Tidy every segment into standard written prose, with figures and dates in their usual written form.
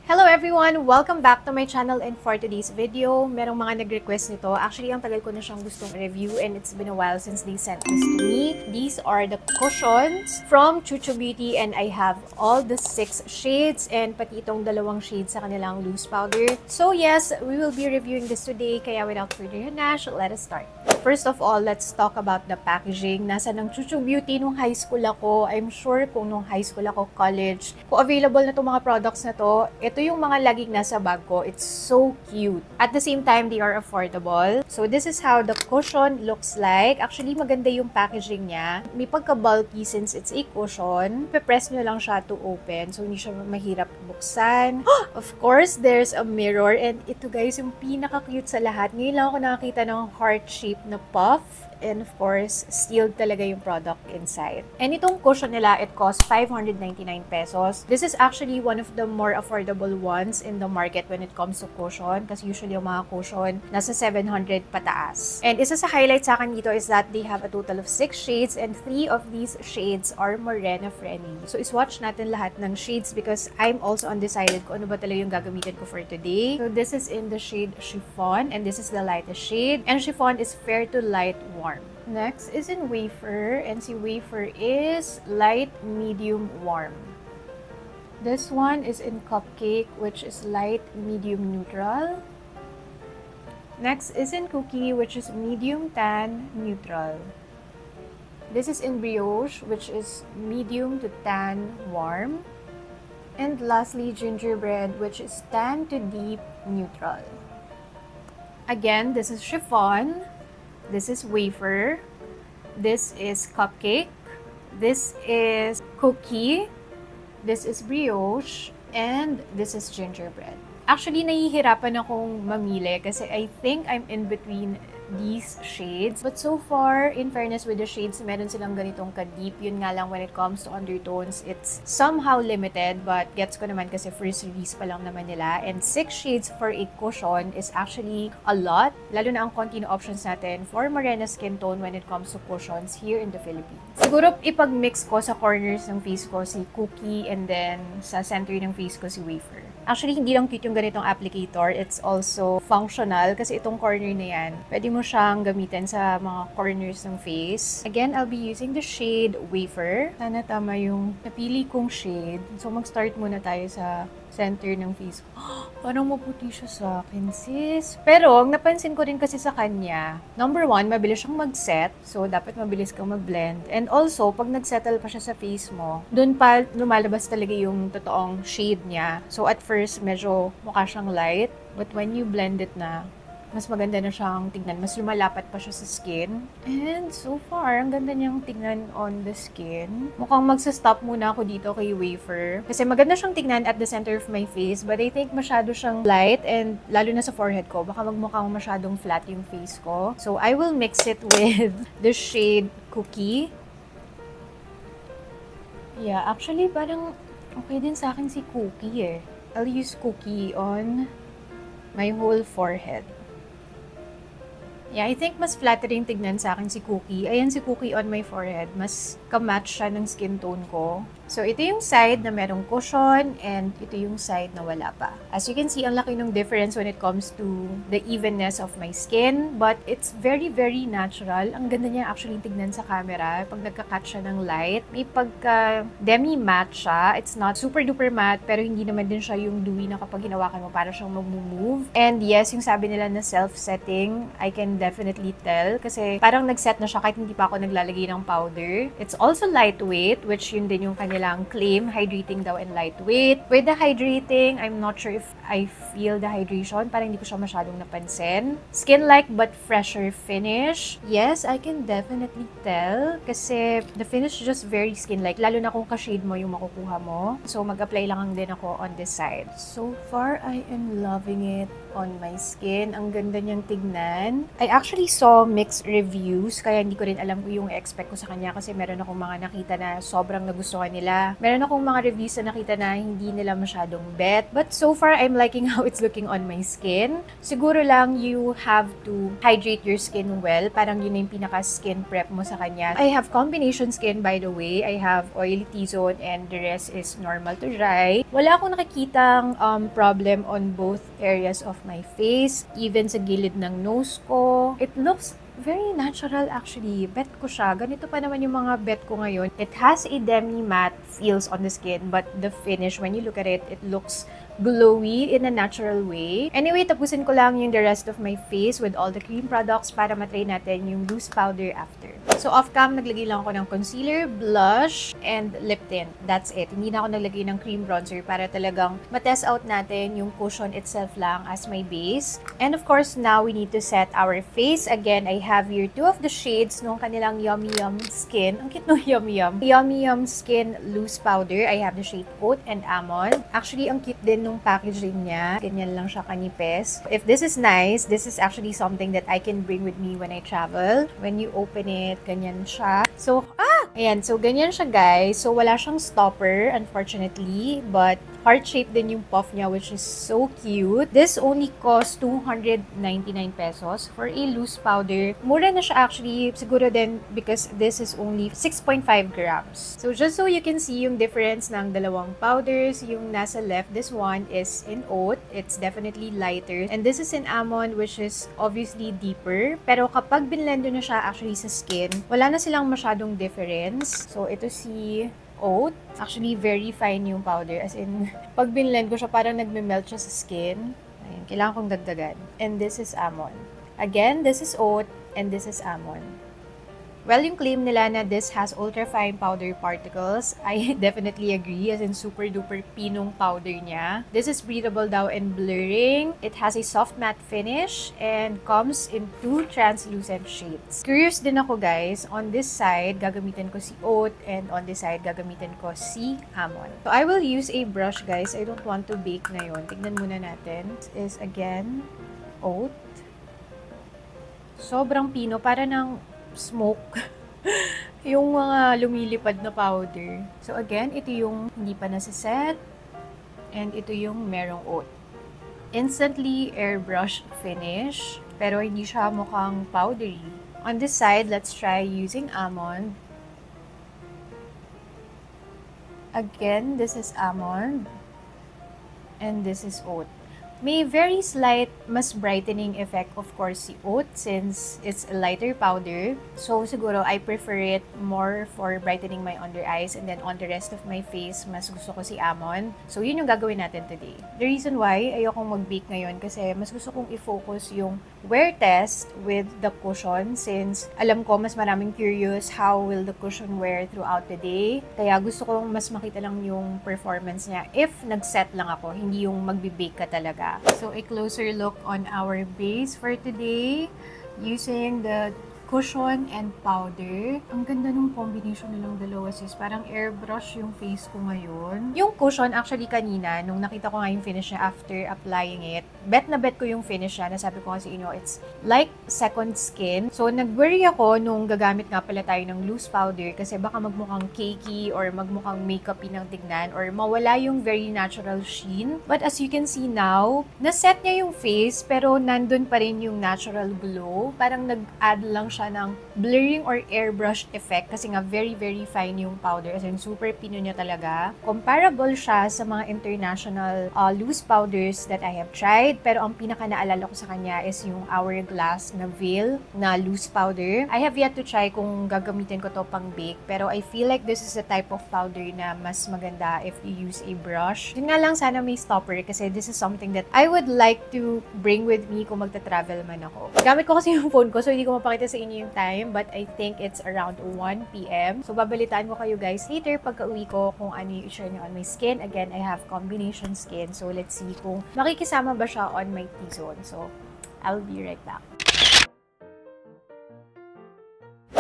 Hello everyone! Welcome back to my channel, and for today's video, merong mga nag-request nito. Actually, ang tagal ko na siyang gustong review and it's been a while since they sent this to me. These are the cushions from Chuchu Beauty and I have all the 6 shades and pati itong dalawang shades sa kanilang loose powder. So yes, we will be reviewing this today, kaya without further ado, let us start. First of all, let's talk about the packaging. Nasa ng Chuchu Beauty nung high school ako. I'm sure kung nung high school ako, college, kung available na itong mga products na to, ito yung mga laging nasa bag ko. It's so cute. At the same time, they are affordable. So this is how the cushion looks like. Actually, maganda yung packaging niya. May pagka-bulky since it's a cushion. Pe-press nyo lang siya to open. So hindi siya mahirap buksan. Of course, there's a mirror. And ito guys, yung pinaka-cute sa lahat. Ngayon lang ako nakakita ng heart-shaped na puff. And of course, sealed talaga yung product inside. And itong cushion nila, it costs 599 pesos. This is actually one of the more affordable ones in the market when it comes to cushion. Kasi usually yung mga cushion, nasa 700 pataas. And isa sa highlight sa akin dito is that they have a total of 6 shades and 3 of these shades are morena friendly. So iswatch natin lahat ng shades because I'm also undecided kung ano ba talaga yung gagamitin ko for today. So this is in the shade Chiffon and this is the lightest shade. And Chiffon is fair to light warm. Next is in wafer, and si wafer is light, medium, warm. This one is in cupcake, which is light, medium, neutral. Next is in cookie, which is medium, tan, neutral. This is in brioche, which is medium to tan, warm. And lastly, gingerbread, which is tan to deep, neutral. Again, this is chiffon. This is wafer, this is cupcake, this is cookie, this is brioche, and this is gingerbread. Actually, nahihirapan akong mamili kasi I think I'm in between these shades. But so far, in fairness with the shades, meron silang ganitong ka-deep. Yun nga lang when it comes to undertones, it's somehow limited. But gets ko naman kasi first release pa lang naman nila. And 6 shades for a cushion is actually a lot. Lalo na ang konti na options natin for morena skin tone when it comes to cushions here in the Philippines. Siguro ipag-mix ko sa corners ng face ko si cookie and then sa center ng face ko si wafer. Actually, hindi lang cute yung ganitong applicator. It's also functional kasi itong corner na yan, pwede mo siyang gamitin sa mga corners ng face. Again, I'll be using the shade wafer. Sana tama yung napili kong shade. So, mag-start muna tayo sa center ng face ko. Parang maputi siya sa akin, sis. Pero, ang napansin ko rin kasi sa kanya, number 1, mabilis siyang mag-set. So, dapat mabilis kang mag-blend. And also, pag nag-settle pa siya sa face mo, dun pa lumalabas talaga yung totoong shade niya. So, at first, medyo mukha siyang light. But when you blend it na, mas maganda na siyang tignan. Mas lumalapat pa siya sa skin. And so far, ang ganda niyang tignan on the skin. Mukhang magsa-stop muna ako dito kay wafer. Kasi maganda siyang tignan at the center of my face. But I think masyado siyang light and lalo na sa forehead ko. Baka magmukhang masyadong flat yung face ko. So I will mix it with the shade cookie. Yeah, actually parang okay din sa akin si cookie eh. I'll use cookie on my whole forehead. Yeah, I think mas flattering tignan sa akin si Cookie. Ayan si Cookie on my forehead. Mas ka-match siya ng skin tone ko. So, ito yung side na merong cushion and ito yung side na wala pa. As you can see, ang laki ng difference when it comes to the evenness of my skin. But it's very, very natural. Ang ganda niya actually tignan sa camera. Pag nagka-catch siya ng light, may pagka demi-matte siya. It's not super duper matte, pero hindi naman din siya yung dewy na kapag hinawakan mo para siyang mag-move. And yes, yung sabi nila na self-setting, I can definitely tell. Kasi parang nag-set na siya kahit hindi pa ako naglalagay ng powder. It's also lightweight, which yun din yung kanilang claim, hydrating daw and lightweight. With the hydrating, I'm not sure if I feel the hydration. Parang hindi ko siya masyadong napansin. Skin-like but fresher finish. Yes, I can definitely tell. Kasi the finish just very skin-like. Lalo na kung ka-shade mo yung makukuha mo. So, mag-apply lang din ako on this side. So far, I am loving it on my skin. Ang ganda niyang tignan. I actually saw mixed reviews, kaya hindi ko rin alam kung yung expect ko sa kanya kasi meron akong mga nakita na sobrang nagustuhan nila nila. Meron akong mga reviews na nakita na hindi nila masyadong bet. But so far, I'm liking how it's looking on my skin. Siguro lang, you have to hydrate your skin well. Parang yun yung pinaka-skin prep mo sa kanya. I have combination skin, by the way. I have oily T-zone and the rest is normal to dry. Wala akong nakikitang problem on both areas of my face. Even sa gilid ng nose ko. It looks very natural actually. Bet ko siya. Ganito pa naman yung mga bet ko ngayon. It has a demi-matte feels on the skin, but the finish, when you look at it, it looks glowy in a natural way. Anyway, tapusin ko lang yung the rest of my face with all the cream products para matry natin yung loose powder after. So, off-cam, naglagay lang ako ng concealer, blush, and lip tint. That's it. Hindi na ako naglagay ng cream bronzer para talagang matest out natin yung cushion itself lang as my base. And of course, now we need to set our face. Again, I have here two of the shades nung kanilang Yummy Yum Skin. Ang cute no Yummy Yum. Yummy Yum Skin Loose Powder. I have the shade Oat and Almond. Actually, ang cute din nung packaging niya. Ganyan lang siya kanipes. If this is nice, this is actually something that I can bring with me when I travel. When you open it, ganyan siya. So, ayan. So, ganyan siya, guys. So, wala siyang stopper, unfortunately. But, heart-shaped din yung puff niya, which is so cute. This only cost 299 pesos for a loose powder. Mura na siya actually, siguro din because this is only 6.5 grams. So, just so you can see yung difference ng dalawang powders, yung nasa left, this one is in oat. It's definitely lighter. And this is in almond, which is obviously deeper. Pero kapag binlend na siya actually sa skin, wala na silang masyadong difference. So, ito si oat. Actually, very fine yung powder. As in, pag binlend ko siya, parang nagme-melt siya sa skin. Ayun, kailangan kong dagdagan. And this is almond. Again, this is oat and this is almond. Well, yung claim nila na this has ultra-fine powder particles, I definitely agree, as in super-duper pinong powder niya. This is breathable daw and blurring. It has a soft matte finish and comes in two translucent shades. Curious din ako, guys. On this side, gagamitin ko si Oat, and on this side, gagamitin ko si Almond. So, I will use a brush, guys. I don't want to bake ngayon. Tignan muna natin. This is, again, Oat. Sobrang pino. Para ng smoke yung mga lumilipad na powder. So again, ito yung hindi pa nasa-set and ito yung merong oat. Instantly airbrush finish pero hindi siya mukhang powdery. On this side, let's try using almond. Again, this is almond and this is oat. May very slight, mas brightening effect, of course, si oat since it's a lighter powder. So, siguro, I prefer it more for brightening my under eyes, and then on the rest of my face, mas gusto ko si almond. So, yun yung gagawin natin today. The reason why ayokong mag-bake ngayon kasi mas gusto kong i-focus yung wear test with the cushion since alam ko mas maraming curious how will the cushion wear throughout the day. Kaya gusto kong mas makita lang yung performance niya if nag-set lang ako, hindi yung magbe-bake ka talaga. So, a closer look on our base for today using the cushion and powder. Ang ganda nung combination nilang dalawa, sis. Parang airbrush yung face ko ngayon. Yung cushion, actually kanina, nung nakita ko nga yung finish niya after applying it, bet na bet ko yung finish niya. Nasabi ko kasi, it's like second skin. So, nag-worry ako nung gagamit nga pala tayo ng loose powder kasi baka magmukhang cakey or magmukhang makeup-y ng tignan or mawala yung very natural sheen. But as you can see now, naset niya yung face pero nandun pa rin yung natural glow. Parang nag-add lang siya ng blurring or airbrush effect kasi nga very, very fine yung powder. As in, super pino niya talaga. Comparable siya sa mga international loose powders that I have tried. Pero ang pinaka-naalala ko sa kanya is yung Hourglass na Veil na loose powder. I have yet to try kung gagamitin ko to pang bake. Pero I feel like this is a type of powder na mas maganda if you use a brush. Yun nga lang, sana may stopper kasi this is something that I would like to bring with me kung magta-travel man ako. Gamit ko kasi yung phone ko so hindi ko mapakita sa inyo yung time, but I think it's around 1 p.m. So, babalitaan ko kayo guys later pagka-uwi ko kung ano yung i-share niyo on my skin. Again, I have combination skin. So, let's see kung makikisama ba siya on my T-zone. So, I'll be right back.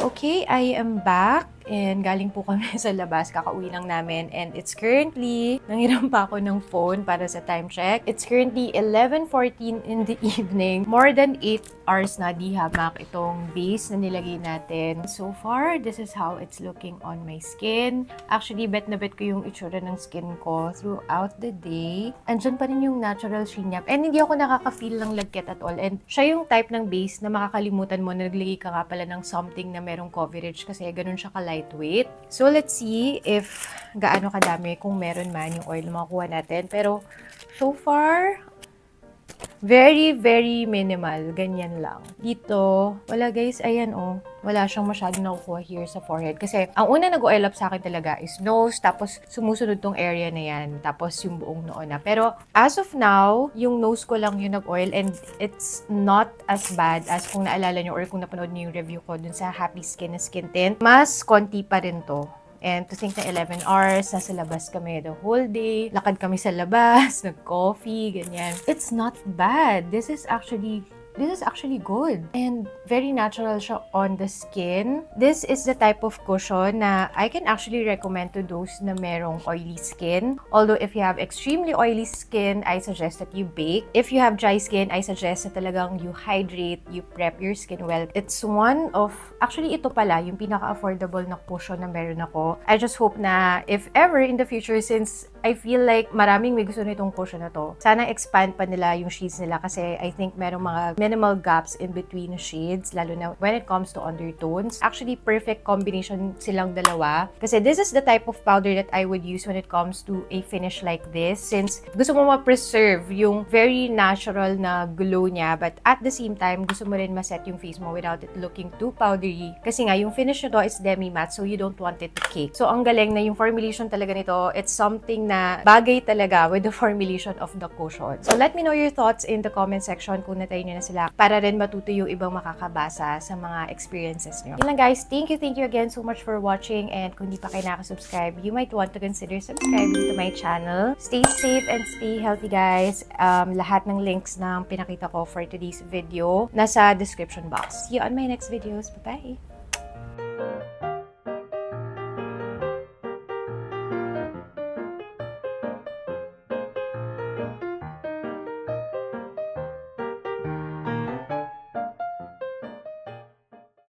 Okay, I am back. and galing po kami sa labas, kakauwi lang namin, and it's currently, nanghiram pa ako ng phone para sa time check. It's currently 11:14 in the evening. More than 8 hours na di hamak itong base na nilagay natin. So far, this is how it's looking on my skin. Actually, bet na bet ko yung itsura ng skin ko throughout the day. Andyan pa rin yung natural sheen niya. And hindi ako nakaka-feel ng lagkit at all. And siya yung type ng base na makakalimutan mo na naglagay ka nga pala ng something na merong coverage kasi ganun siya ka-lightweight. So, let's see if gaano kadami kung meron man yung oil na makuha natin. Pero, so far, very, very minimal. Ganyan lang. Dito, wala guys, ayan oh. Wala siyang masyadong nakukuha here sa forehead. Kasi, ang una nag-oil up sa akin talaga is nose, tapos sumusunod tong area na yan, tapos yung buong noo na. Pero, as of now, yung nose ko lang yung nag-oil and it's not as bad as kung naalala nyo or kung napanood nyo yung review ko dun sa Happy Skin na Skin Tint. Mas konti pa rin to. And to think na 11 hours, nasa labas kami the whole day. Lakad kami sa labas, nag-coffee, ganyan. It's not bad. This is actually good. And very natural siya on the skin. This is the type of cushion na I can actually recommend to those na merong oily skin. Although if you have extremely oily skin, I suggest that you bake. If you have dry skin, I suggest na talagang you hydrate, you prep your skin well. It's one of, actually ito pala, yung pinaka-affordable na cushion na meron ako. I just hope na if ever in the future, since I feel like maraming may gusto nitong cushion na to, sana expand pa nila yung shades nila kasi I think merong mga minimal gaps in between shades, lalo na when it comes to undertones. Actually, perfect combination silang dalawa. Kasi this is the type of powder that I would use when it comes to a finish like this. Since gusto mo ma-preserve yung very natural na glow niya, but at the same time, gusto mo rin ma-set yung face mo without it looking too powdery. Kasi nga, yung finish nito is demi-matte, so you don't want it to cake. So, ang galing na yung formulation talaga nito, it's something na bagay talaga with the formulation of the cushion. So, let me know your thoughts in the comment section kung natry nyo na sila para rin matuto yung ibang makakabasa sa mga experiences nyo. Yun lang guys, thank you again so much for watching, and kung di pa kayo nakasubscribe, you might want to consider subscribing to my channel. Stay safe and stay healthy guys. Lahat ng links ng pinakita ko for today's video nasa description box. See you on my next videos. Bye-bye!